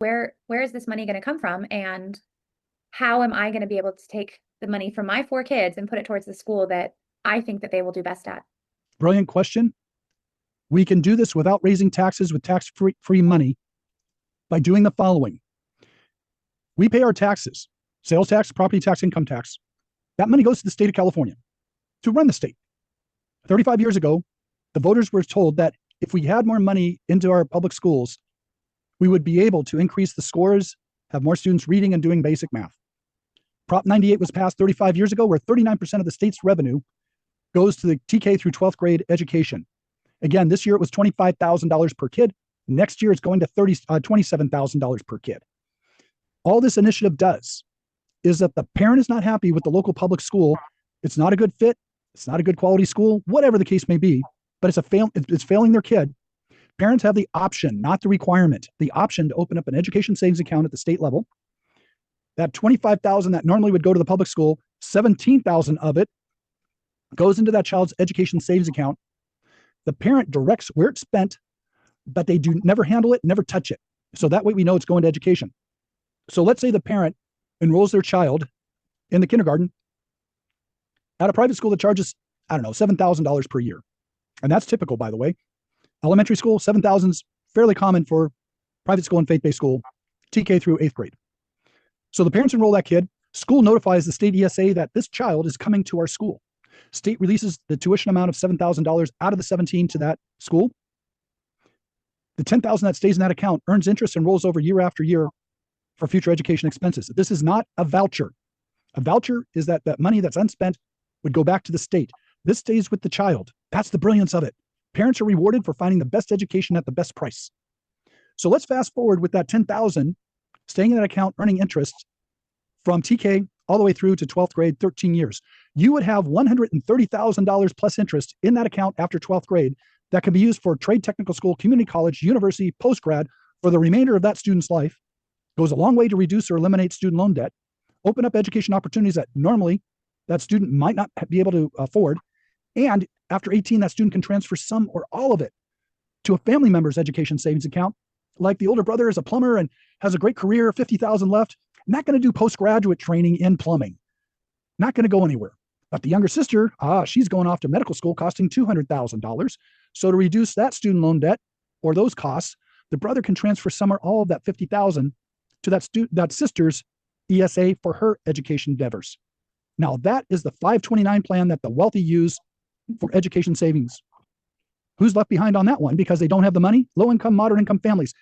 where is this money going to come from? And how am I going to be able to take the money from my 4 kids and put it towards the school that I think that they will do best at? Brilliant question. We can do this without raising taxes with tax-free money by doing the following. We pay our taxes, sales tax, property tax, income tax. That money goes to the state of California to run the state. 35 years ago, the voters were told that if we had more money into our public schools, we would be able to increase the scores, have more students reading and doing basic math. Prop 98 was passed 35 years ago, where 39% of the state's revenue goes to the TK through 12th grade education. Again, this year it was $25,000 per kid. Next year it's going to $27,000 per kid. All this initiative does is that the parent is not happy with the local public school. It's not a good fit. It's not a good quality school, whatever the case may be, but it's failing their kid. Parents have the option, not the requirement, the option to open up an education savings account at the state level. That $25,000 that normally would go to the public school, $17,000 of it goes into that child's education savings account. The parent directs where it's spent, but they do never handle it, never touch it. So that way we know it's going to education. So let's say the parent enrolls their child in the kindergarten at a private school that charges, I don't know, $7,000 per year. And that's typical, by the way. Elementary school, $7,000 is fairly common for private school and faith-based school, TK through 8th grade. So the parents enroll that kid. School notifies the state ESA that this child is coming to our school. State releases the tuition amount of $7,000 out of the 17 to that school. The $10,000 that stays in that account earns interest and rolls over year after year for future education expenses. This is not a voucher. A voucher is that money that's unspent would go back to the state. This stays with the child. That's the brilliance of it. Parents are rewarded for finding the best education at the best price. So let's fast forward with that $10,000 staying in that account, earning interest from TK all the way through to 12th grade, 13 years. You would have $130,000 plus interest in that account after 12th grade that can be used for trade technical school, community college, university, postgrad for the remainder of that student's life. Goes a long way to reduce or eliminate student loan debt, open up education opportunities that normally that student might not be able to afford. And after 18, that student can transfer some or all of it to a family member's education savings account. Like the older brother is a plumber and has a great career, 50,000 left, not going to do postgraduate training in plumbing, not going to go anywhere. But the younger sister, she's going off to medical school costing $200,000. So to reduce that student loan debt or those costs, the brother can transfer some or all of that $50,000 to that sister's ESA for her education endeavors. Now that is the 529 plan that the wealthy use for education savings. Who's left behind on that one because they don't have the money? Low income, moderate income families.